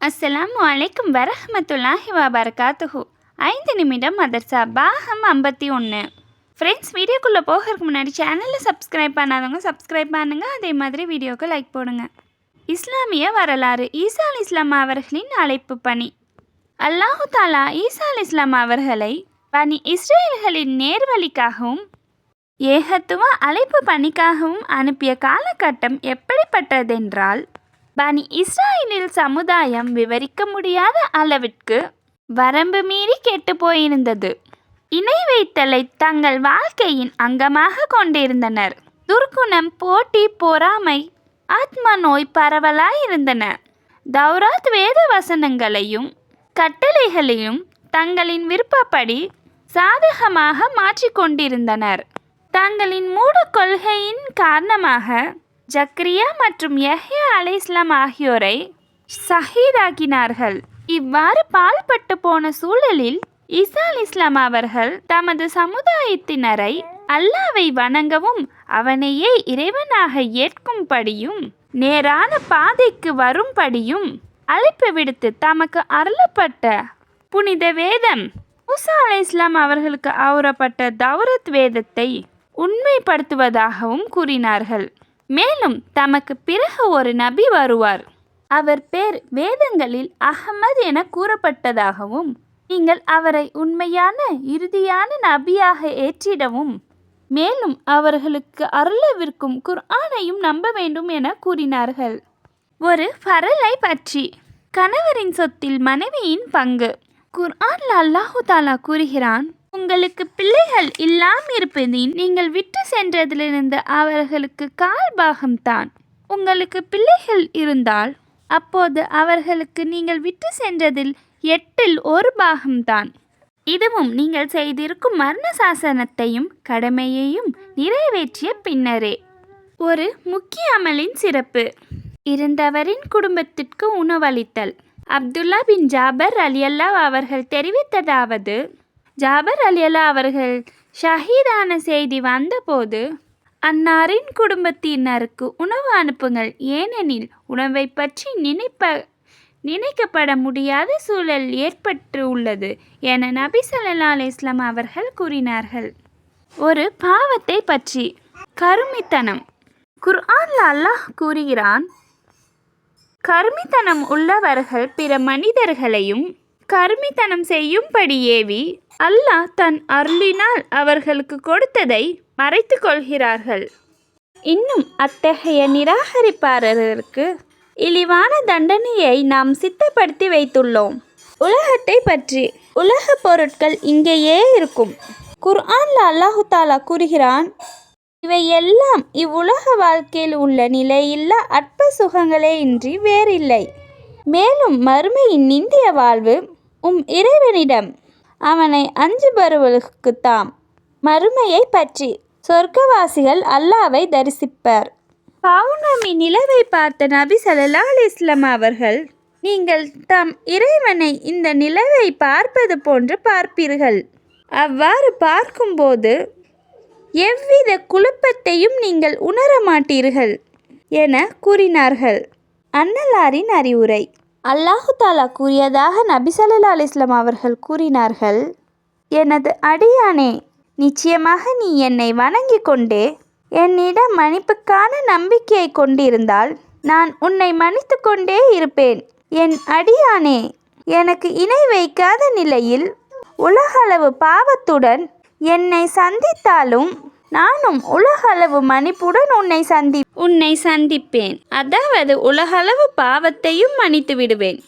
அஸ்ஸலாமு அலைக்கும் வரஹ்மத்துல்லாஹி வபரகாத்துஹு. 5 நிமிடம் மதர்சா பாகம் 51. ஃப்ரெண்ட்ஸ், வீடியோக்குள்ளே போகிறதுக்கு முன்னாடி சேனலில் சப்ஸ்கிரைப் பண்ணாதவங்க சப்ஸ்கிரைப் பண்ணுங்கள். அதே மாதிரி வீடியோக்கு லைக் போடுங்க. இஸ்லாமிய வரலாறு. ஈசா அலி இஸ்லாம் அவர்களின் அழைப்பு பணி. அல்லாஹு தாலா ஈசா அலி இஸ்லாம் அவர்களை பனி இஸ்ரேல்களின் நேர்வழிக்காகவும் ஏகத்துவ அழைப்பு பணிக்காகவும் அனுப்பிய காலகட்டம் எப்படிப்பட்டதென்றால், பனி இஸ்ராயேலில் சமுதாயம் விவரிக்க முடியாத அளவிற்கு வரம்பு மீறி கெட்டு போயிருந்தது. இணை வைத்தலை தங்கள் வாழ்க்கையின் அங்கமாக கொண்டிருந்தனர். துர்க்குணம், போட்டி, பொறாமை, ஆத்ம நோய் பரவலாயிருந்தன. தௌராத் வேத வசனங்களையும் கட்டளைகளையும் தங்களின் விருப்பப்படி சாதகமாக மாற்றிக்கொண்டிருந்தனர். தங்களின் மூட கொள்கையின் காரணமாக ஜக்ரியா மற்றும் யஹ்யா அலைஹிஸ்ஸலாம் ஆகியோரை ஷஹீதாக்கினார்கள். இவ்வாறு பாழ்பட்டு போன சூழலில் ஈசா அலைஹிஸ்ஸலாம் அவர்கள் தமது சமுதாயத்தினரை அல்லாஹ்வை வணங்கவும் அவனையே இறைவனாக ஏற்கும்படியும் நேரான பாதைக்கு வரும்படியும் அழைப்பு விடுத்து தமக்கு அருளப்பட்ட புனித வேதம் மூசா அலைஹிஸ்ஸலாம் அவர்களுக்கு அருளப்பட்ட தௌரத் வேதத்தை உண்மைப்படுத்துவதாகவும் கூறினார்கள். மேலும் தமக்கு பிறகு ஒரு நபி வருவார், அவர் பேர் வேதங்களில் அஹ்மத் என கூறப்பட்டதாகவும் நீங்கள் அவரை உண்மையான இறுதியான நபியாக ஏற்றிடவும் மேலும் அவர்களுக்கு அருளவிருக்கும் குர்ஆனையும் நம்ப வேண்டும் என கூறினார்கள். ஒரு ஃபரலை பற்றி. கணவரின் சொத்தில் மனைவியின் பங்கு. குர்ஆன்ல அல்லாஹு தாலா கூறுகிறான், உங்களுக்கு பிள்ளைகள் இல்லாமிருப்பதின் நீங்கள் விட்டு சென்றதிலிருந்து அவர்களுக்கு 1/4 பாகம்தான். உங்களுக்கு பிள்ளைகள் இருந்தால் அப்போது அவர்களுக்கு நீங்கள் விட்டு சென்றதில் 8ல் 1 பாகம்தான். இதுவும் நீங்கள் செய்திருக்கும் மரண சாசனத்தையும் கடமையையும் நிறைவேற்றிய பின்னரே. ஒரு முக்கிய அமலின் சிறப்பு. இருந்தவரின் குடும்பத்திற்கு உணவளித்தல். அப்துல்லா பின் ஜாபர் ரலியல்லாஹு அவர்கள் தெரிவித்ததாவது, ஜாபர் ரலியல்லாஹு அவர்கள் ஷஹீதான செய்தி வந்தபோது, அன்னாரின் குடும்பத்தினருக்கு உணவு அனுப்புங்கள், ஏனெனில் உணவை பற்றி நினைக்கப்பட முடியாத சூழல் ஏற்பட்டு உள்ளது என நபி ஸல்லல்லாஹு அலைஹி வஸல்லம் அவர்கள் கூறினார்கள். ஒரு பாவத்தை பற்றி. கருமித்தனம். குர்ஆன்ல அல்லாஹ் கூறுகிறான், கருமித்தனம் உள்ளவர்கள் பிற மனிதர்களையும் கருமித்தனம் செய்யும்படி ஏவி அல்லாஹ் தன் அருளினால் அவர்களுக்கு கொடுத்ததை மறைத்து கொள்கிறார்கள். இன்னும் அத்தகைய நிராகரிப்பாளர்களுக்கு இழிவான தண்டனையை நாம் சித்தப்படுத்தி வைத்துள்ளோம். உலகத்தை பற்றி. உலக பொருட்கள் இங்கேயே இருக்கும். குர்ஆன்ல அல்லாஹு தாலா கூறுகிறான், இவை எல்லாம் இவ்வுலக வாழ்க்கையில் உள்ள நிலையில்லா அற்ப சுகங்களே இன்றி வேறில்லை. மேலும் மறுமையின் நிந்திய வாழ்வு இறைவனிடம் அவனை அஞ்சுபவர்களுக்குத்தாம். மறுமையை பற்றி. சொர்க்கவாசிகள் அல்லாஹ்வை தரிசிப்பர். பௌர்ணமி நிலவை பார்த்த நபி ஸல்லல்லாஹு அலைஹி வஸல்லம் அவர்கள், நீங்கள் தம் இறைவனை இந்த நிலவை பார்ப்பது போன்று பார்ப்பீர்கள். அவ்வாறு பார்க்கும்போது எவ்வித குழப்பத்தையும் நீங்கள் உணர மாட்டீர்கள் என கூறினார்கள். அன்னலாரின் அறிவுரை. அல்லாஹு தாலா கூறியதாக நபி ஸல்லல்லாஹு அலைஹி வஸல்லம் அவர்கள் கூறினார்கள், எனது அடியானே, நிச்சயமாக நீ என்னை வணங்கிக் கொண்டே என்னிடம் மன்னிப்புக்கான நம்பிக்கையை கொண்டிருந்தால் நான் உன்னை மன்னித்து கொண்டே இருப்பேன். என் அடியானே, எனக்கு இணை வைக்காத நிலையில் உலகளவு பாவத்துடன் என்னை சந்தித்தாலும் நானும் உலகளவு மன்னிப்புடன் உன்னை சந்திப்பேன். அதாவது உலகளவு பாவத்தையும் மன்னித்து விடுவேன்.